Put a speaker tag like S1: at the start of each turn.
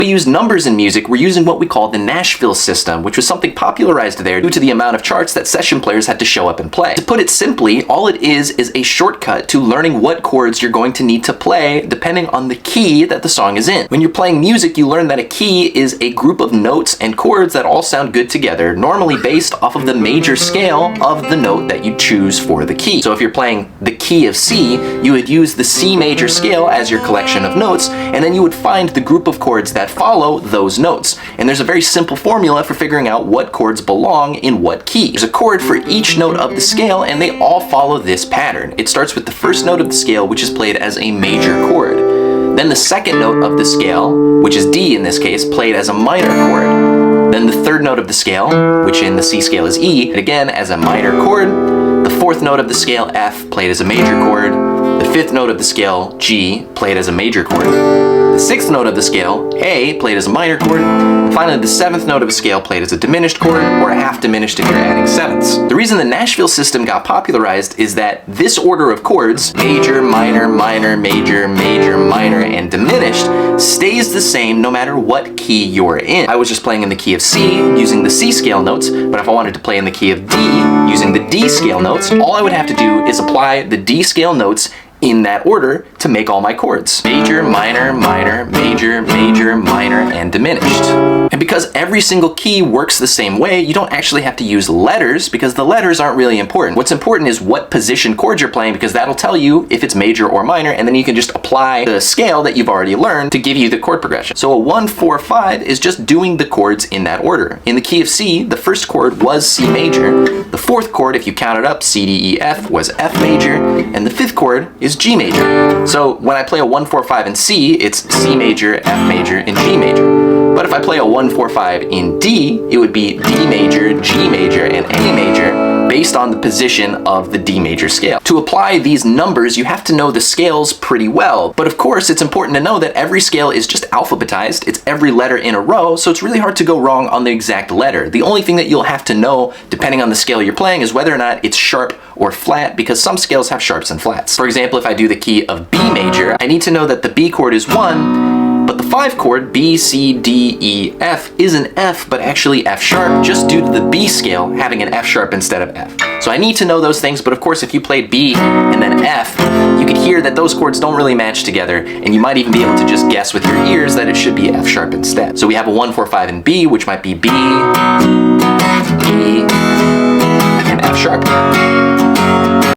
S1: We use numbers in music, we're using what we call the NASHVILLE System, which was something popularized there due to the amount of charts that session players had to show up and play. To put it simply, all it is a shortcut to learning what chords you're going to need to play depending on the key that the song is in. When you're playing music, you learn that a key is a group of notes and chords that all sound good together, normally based off of the major scale of the note that you choose for the key. So if you're playing the key of C, you would use the C major scale as your collection of notes, and then you would find the group of chords that follow those notes. And there's a very simple formula for figuring out what chords belong in what key. There's a chord for each note of the scale, and they all follow this pattern. It starts with the first note of the scale, which is played as a major chord. Then the second note of the scale, which is D in this case, played as a minor chord. Then the third note of the scale, which in the C scale is E, again as a minor chord. The fourth note of the scale, F, played as a major chord. The fifth note of the scale, G, played as a major chord. The sixth note of the scale, A, played as a minor chord. And finally, the seventh note of a scale played as a diminished chord, or a half diminished if you're adding sevenths. The reason the NASHVILLE System got popularized is that this order of chords, major, minor, minor, major, major, minor, and diminished, stays the same no matter what key you're in. I was just playing in the key of C using the C scale notes, but if I wanted to play in the key of D using the D scale notes, all I would have to do is apply the D scale notes in that order to make all my chords. Major, minor, minor, major, major, minor, and diminished. And because every single key works the same way, you don't actually have to use letters because the letters aren't really important. What's important is what position chords you're playing because that'll tell you if it's major or minor, and then you can just apply the scale that you've already learned to give you the chord progression. So a 1, 4, 5 is just doing the chords in that order. In the key of C, the first chord was C major. The fourth chord, if you count it up, C, D, E, F, was F major, and the fifth chord is G major. So when I play a 1, 4, 5 in C, it's C major, F major, and G major. But if I play a 1, 4, 5 in D, it would be D major, G major, and A major based on the position of the D major scale. To apply these numbers, you have to know the scales pretty well. But of course, it's important to know that every scale is just alphabetized. It's every letter in a row, so it's really hard to go wrong on the exact letter. The only thing that you'll have to know, depending on the scale you're playing, is whether or not it's sharp or flat, because some scales have sharps and flats. For example, if I do the key of B major, I need to know that the B chord is 1, but the 5 chord, B, C, D, E, F, is an F, but actually F sharp, just due to the B scale having an F sharp instead of F. So I need to know those things, but of course if you played B and then F, you could hear that those chords don't really match together, and you might even be able to just guess with your ears that it should be F sharp instead. So we have a 1, 4, 5 in B, which might be B, E, and F sharp.